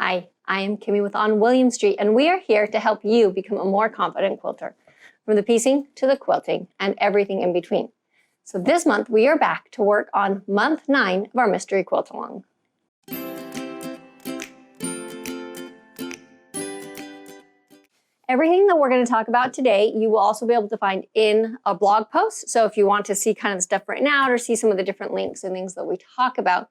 Hi, I am Kimmy with On William Street, and we are here to help you become a more confident quilter, from the piecing to the quilting and everything in between. So this month we are back to work on month 9 of our Mystery Quilt Along. Everything that we're going to talk about today, you will also be able to find in a blog post. So if you want to see kind of the stuff written out or see some of the different links and things that we talk about,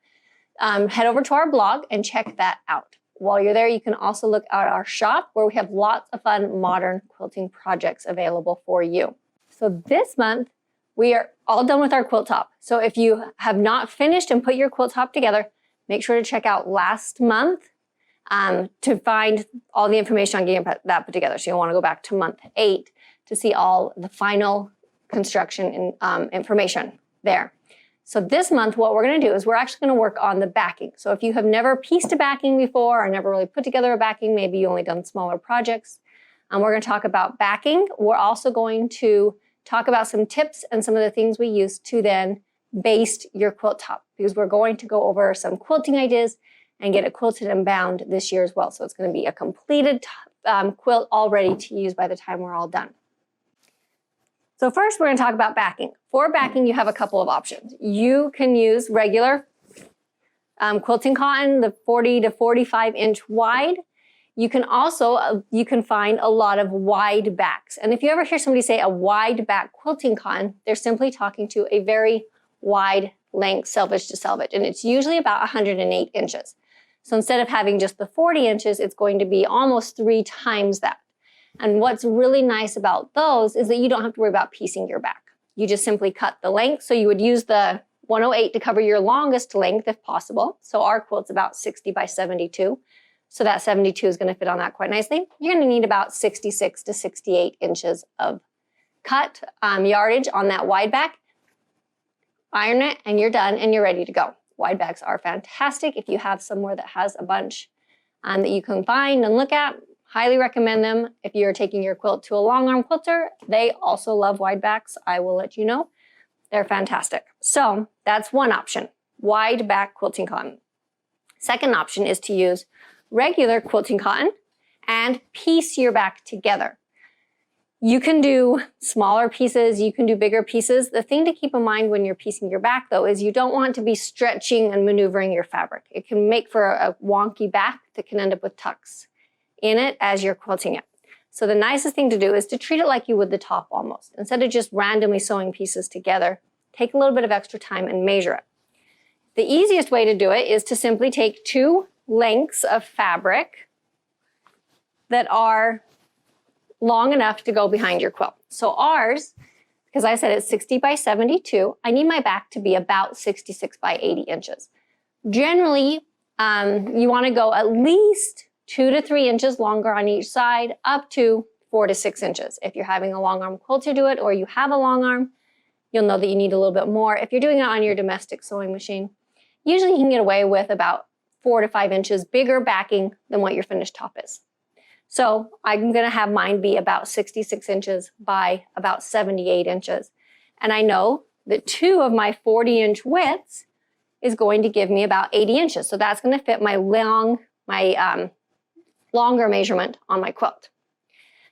head over to our blog and check that out. While you're there, you can also look at our shop where we have lots of fun modern quilting projects available for you. So this month, we are all done with our quilt top. So if you have not finished and put your quilt top together, make sure to check out last month to find all the information on getting that put together. So you'll want to go back to month 8 to see all the final construction and information there. So this month, what we're going to do is we're actually going to work on the backing. So if you have never pieced a backing before or never really put together a backing, maybe you only done smaller projects, we're going to talk about backing. We're also going to talk about some tips and some of the things we use to then baste your quilt top, because we're going to go over some quilting ideas and get it quilted and bound this year as well. So it's going to be a completed quilt all ready to use by the time we're all done. So first, we're going to talk about backing. For backing, you have a couple of options. You can use regular quilting cotton, the 40 to 45 inch wide. You can also, you can find a lot of wide backs. And if you ever hear somebody say a wide back quilting cotton, they're simply talking to a very wide length selvage to selvage. And it's usually about 108 inches. So instead of having just the 40 inches, it's going to be almost 3 times that. And what's really nice about those is that you don't have to worry about piecing your back. You just simply cut the length. So you would use the 108 to cover your longest length if possible. So our quilt's about 60 by 72. So that 72 is going to fit on that quite nicely. You're going to need about 66 to 68 inches of cut yardage on that wide back. Iron it and you're done and you're ready to go. Wide backs are fantastic. If you have somewhere that has a bunch that you can find and look at, highly recommend them. If you're taking your quilt to a long arm quilter, they also love wide backs. I will let you know. They're fantastic. So that's one option, wide back quilting cotton. Second option is to use regular quilting cotton and piece your back together. You can do smaller pieces, you can do bigger pieces. The thing to keep in mind when you're piecing your back though is you don't want to be stretching and maneuvering your fabric. It can make for a wonky back that can end up with tucks in it as you're quilting it. So the nicest thing to do is to treat it like you would the top almost. Instead of just randomly sewing pieces together, take a little bit of extra time and measure it. The easiest way to do it is to simply take 2 lengths of fabric that are long enough to go behind your quilt. So ours, because I said it's 60 by 72, I need my back to be about 66 by 80 inches. Generally, you want to go at least 2 to 3 inches longer on each side, up to 4 to 6 inches. If you're having a long arm quilter do it, or you have a long arm, you'll know that you need a little bit more. If you're doing it on your domestic sewing machine, usually you can get away with about 4 to 5 inches bigger backing than what your finished top is. So I'm going to have mine be about 66 inches by about 78 inches. And I know that 2 of my 40-inch widths is going to give me about 80 inches. So that's going to fit my longer measurement on my quilt.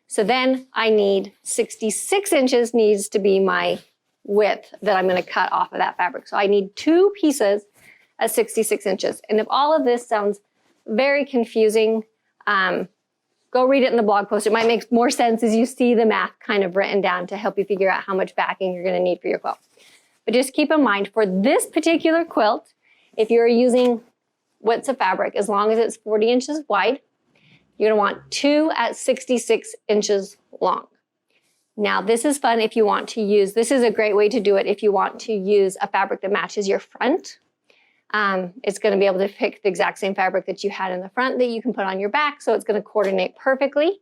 So then I need 66 inches needs to be my width that I'm going to cut off of that fabric. So I need 2 pieces at 66 inches. And if all of this sounds very confusing, go read it in the blog post. It might make more sense as you see the math kind of written down to help you figure out how much backing you're going to need for your quilt. But just keep in mind, for this particular quilt, if you're using widths of fabric, as long as it's 40 inches wide, you're going to want 2 at 66 inches long. Now, this is fun if you want to use, this is a great way to do it if you want to use a fabric that matches your front. It's going to be able to pick the exact same fabric that you had in the front that you can put on your back, so it's going to coordinate perfectly.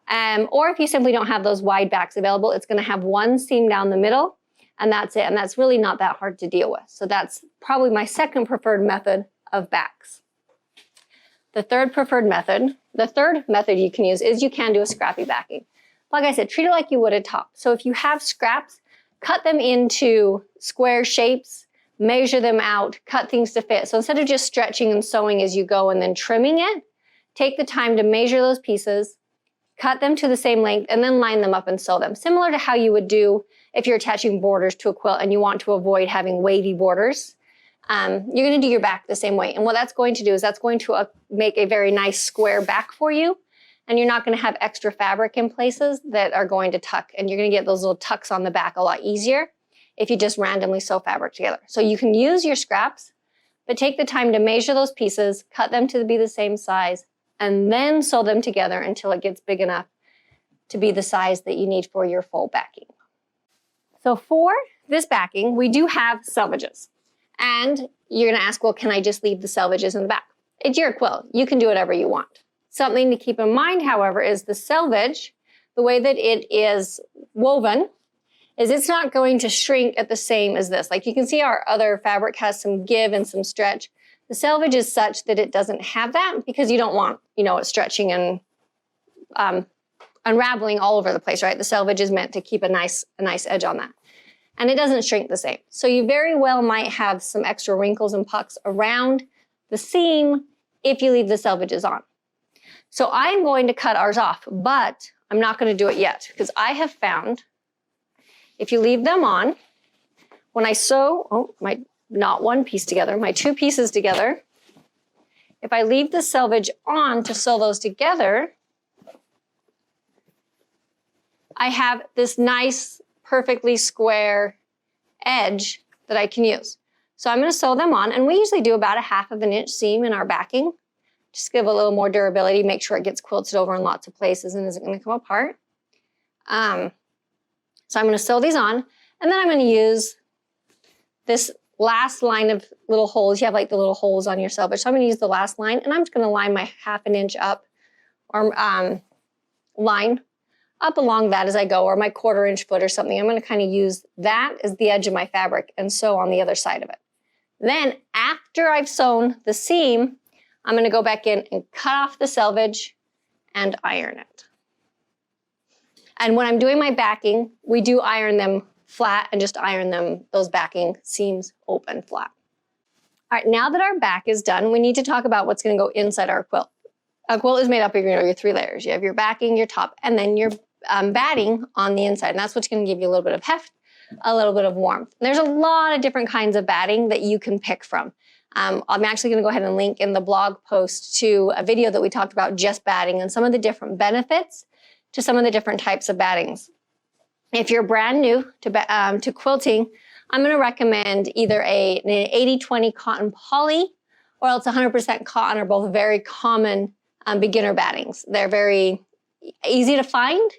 Or if you simply don't have those wide backs available, it's going to have one seam down the middle, and that's it. And that's really not that hard to deal with. So that's probably my second preferred method of backs. The third method you can use is you can do a scrappy backing. Like I said, treat it like you would a top. So if you have scraps, cut them into square shapes, measure them out, cut things to fit. So instead of just stretching and sewing as you go and then trimming it, take the time to measure those pieces, cut them to the same length, and then line them up and sew them. Similar to how you would do if you're attaching borders to a quilt and you want to avoid having wavy borders. You're going to do your back the same way. And what that's going to do is that's going to make a very nice square back for you. And you're not going to have extra fabric in places that are going to tuck. And you're going to get those little tucks on the back a lot easier if you just randomly sew fabric together. So you can use your scraps, but take the time to measure those pieces, cut them to be the same size, and then sew them together until it gets big enough to be the size that you need for your full backing. So for this backing, we do have selvages. And you're going to ask, well, can I just leave the selvages in the back? It's your quilt. You can do whatever you want. Something to keep in mind, however, is the selvage, the way that it is woven, is it's not going to shrink at the same as this. Like you can see our other fabric has some give and some stretch. The selvage is such that it doesn't have that because you don't want, it stretching and unraveling all over the place, right? The selvage is meant to keep a nice edge on that. And it doesn't shrink the same. So you very well might have some extra wrinkles and pucks around the seam if you leave the selvages on. So I'm going to cut ours off, but I'm not going to do it yet because I have found if you leave them on, when I sew, not one piece together, my two pieces together, if I leave the selvage on to sew those together, I have this nice, perfectly square edge that I can use. So I'm going to sew them on, and we usually do about a 1/2 inch seam in our backing. Just give a little more durability, make sure it gets quilted over in lots of places and isn't going to come apart. So I'm going to sew these on, and then I'm going to use this last line of little holes. You have like the little holes on your selvage. So I'm going to use the last line, and I'm just going to line my 1/2 inch up, or line up along that as I go, or my 1/4 inch foot or something. I'm going to kind of use that as the edge of my fabric and sew on the other side of it. Then after I've sewn the seam, I'm going to go back in and cut off the selvage and iron it. And when I'm doing my backing, we do iron them flat and just iron them, those backing seams open flat. All right, now that our back is done, we need to talk about what's going to go inside our quilt. A quilt is made up of your 3 layers. You have your backing, your top, and then your batting on the inside. And that's what's going to give you a little bit of heft, a little bit of warmth. There's a lot of different kinds of batting that you can pick from. I'm actually going to go ahead and link in the blog post to a video that we talked about just batting and some of the different benefits to some of the different types of battings. If you're brand new to quilting, I'm going to recommend either an 80-20 cotton poly or else 100% cotton are both very common beginner battings. They're very easy to find,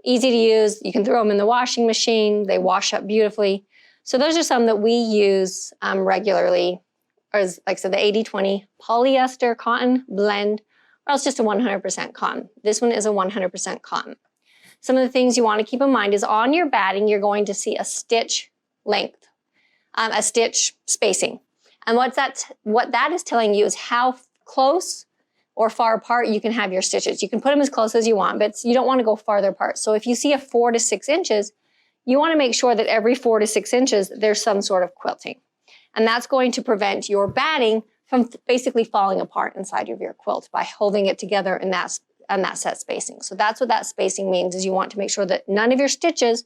easy to use. You can throw them in the washing machine. They wash up beautifully. So those are some that we use regularly, or as, like I said, the 80-20 polyester cotton blend, or else just a 100% cotton. This one is a 100% cotton. Some of the things you want to keep in mind is on your batting, you're going to see a stitch length, a stitch spacing. And what that is telling you is how close or far apart you can have your stitches. You can put them as close as you want, but you don't want to go farther apart. So if you see a 4 to 6 inches, you want to make sure that every 4 to 6 inches, there's some sort of quilting. And that's going to prevent your batting from basically falling apart inside of your quilt by holding it together in that set spacing. So that's what that spacing means, is you want to make sure that none of your stitches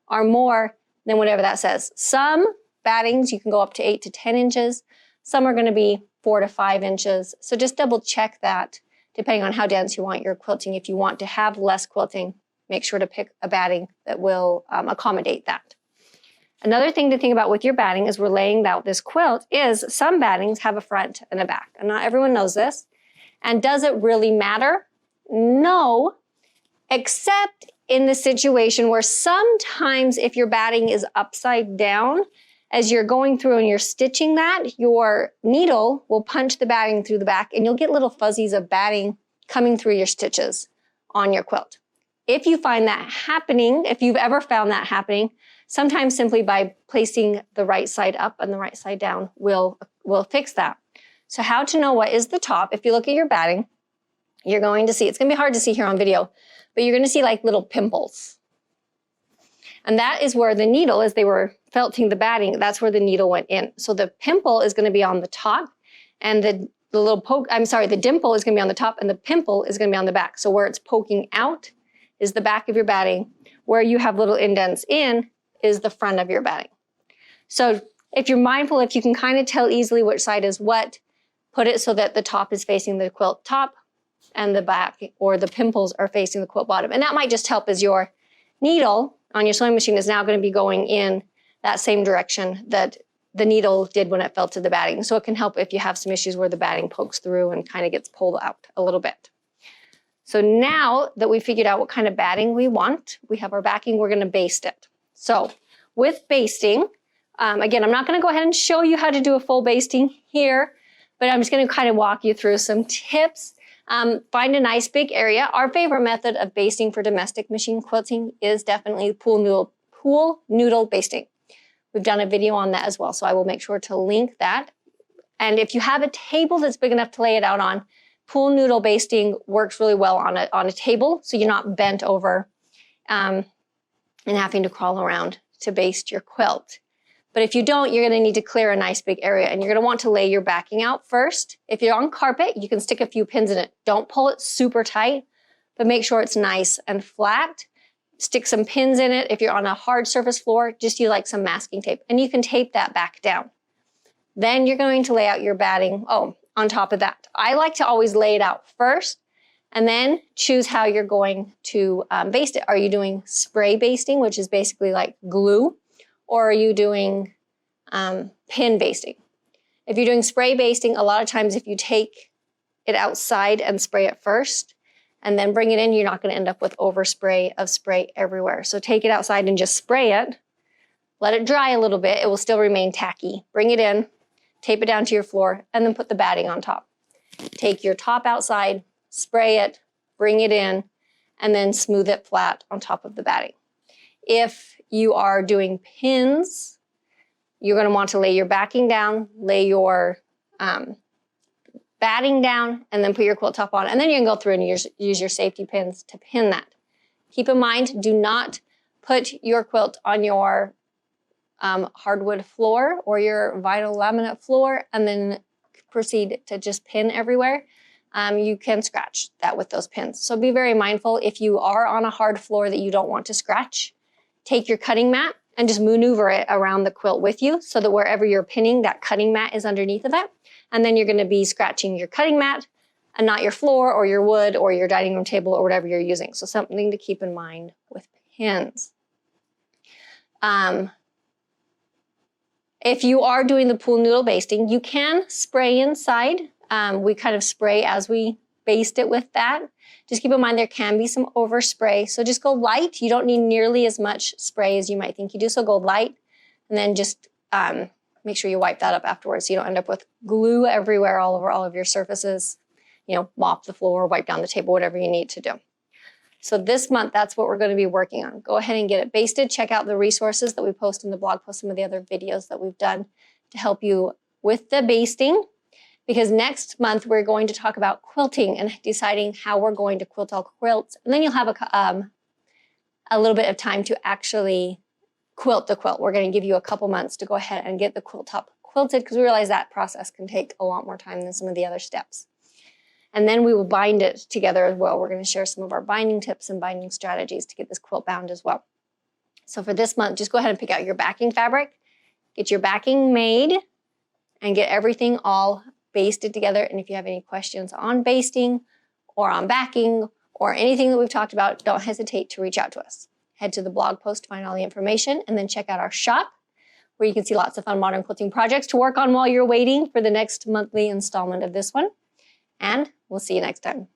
are more than whatever that says. Some battings, you can go up to 8 to 10 inches. Some are going to be 4 to 5 inches. So just double check that depending on how dense you want your quilting. If you want to have less quilting, make sure to pick a batting that will accommodate that. Another thing to think about with your batting as we're laying out this quilt is some battings have a front and a back. And not everyone knows this. And does it really matter? No, except in the situation where sometimes if your batting is upside down, as you're going through and you're stitching that, your needle will punch the batting through the back and you'll get little fuzzies of batting coming through your stitches on your quilt. If you find that happening, if you've ever found that happening, sometimes simply by placing the right side up and the right side down will fix that. So how to know what is the top? If you look at your batting, you're going to see, it's going to be hard to see here on video, but you're going to see like little pimples. And that is where the needle, as they were felting the batting, that's where the needle went in. So the pimple is going to be on the top, and the little poke, the dimple is gonna be on the top and the pimple is gonna be on the back. So where it's poking out is the back of your batting. Where you have little indents in is the front of your batting. So if you're mindful, if you can kind of tell easily which side is what, put it so that the top is facing the quilt top and the back or the pimples are facing the quilt bottom. And that might just help as your needle on your sewing machine is now going to be going in that same direction that the needle did when it fell to the batting. So it can help if you have some issues where the batting pokes through and kind of gets pulled out a little bit. So now that we figured out what kind of batting we want, we have our backing, we're going to baste it. So with basting, again, I'm not going to go ahead and show you how to do a full basting here, but I'm just going to kind of walk you through some tips. Find a nice big area. Our favorite method of basting for domestic machine quilting is definitely pool noodle basting. We've done a video on that as well, so I will make sure to link that. And if you have a table that's big enough to lay it out on, pool noodle basting works really well on a table, so you're not bent over and having to crawl around to baste your quilt. But if you don't, you're gonna need to clear a nice big area and you're gonna want to lay your backing out first. If you're on carpet, you can stick a few pins in it. Don't pull it super tight, but make sure it's nice and flat. Stick some pins in it. If you're on a hard surface floor, just use like some masking tape and you can tape that back down. Then you're going to lay out your batting, on top of that. I like to always lay it out first and then choose how you're going to baste it. Are you doing spray basting, which is basically like glue, or are you doing pin basting? If you're doing spray basting, a lot of times if you take it outside and spray it first and then bring it in, you're not gonna end up with overspray of spray everywhere. So take it outside and just spray it, let it dry a little bit, it will still remain tacky. Bring it in, tape it down to your floor, and then put the batting on top. Take your top outside, spray it, bring it in, and then smooth it flat on top of the batting. If you are doing pins, you're going to want to lay your backing down, lay your batting down, and then put your quilt top on. And then you can go through and use your safety pins to pin that. Keep in mind, do not put your quilt on your hardwood floor or your vinyl laminate floor and then proceed to just pin everywhere. You can scratch that with those pins. So be very mindful if you are on a hard floor that you don't want to scratch. Take your cutting mat and just maneuver it around the quilt with you so that wherever you're pinning, that cutting mat is underneath of it. And then you're going to be scratching your cutting mat and not your floor or your wood or your dining room table or whatever you're using. So something to keep in mind with pins. If you are doing the pool noodle basting, you can spray inside. We kind of spray as we baste it with that. Just keep in mind there can be some overspray. So just go light. You don't need nearly as much spray as you might think you do. So go light and then just make sure you wipe that up afterwards so you don't end up with glue everywhere all over all of your surfaces. You know, mop the floor, wipe down the table, whatever you need to do. So this month, that's what we're going to be working on. Go ahead and get it basted. Check out the resources that we post in the blog post, some of the other videos that we've done to help you with the basting. Because next month, we're going to talk about quilting and deciding how we're going to quilt all quilts. And then you'll have a little bit of time to actually quilt the quilt. We're going to give you a couple months to go ahead and get the quilt top quilted because we realize that process can take a lot more time than some of the other steps. And then we will bind it together as well. We're going to share some of our binding tips and binding strategies to get this quilt bound as well. So for this month, just go ahead and pick out your backing fabric, get your backing made, and get everything all basted together. And if you have any questions on basting or on backing or anything that we've talked about, don't hesitate to reach out to us. Head to the blog post to find all the information and then check out our shop where you can see lots of fun modern quilting projects to work on while you're waiting for the next monthly installment of this one. And we'll see you next time.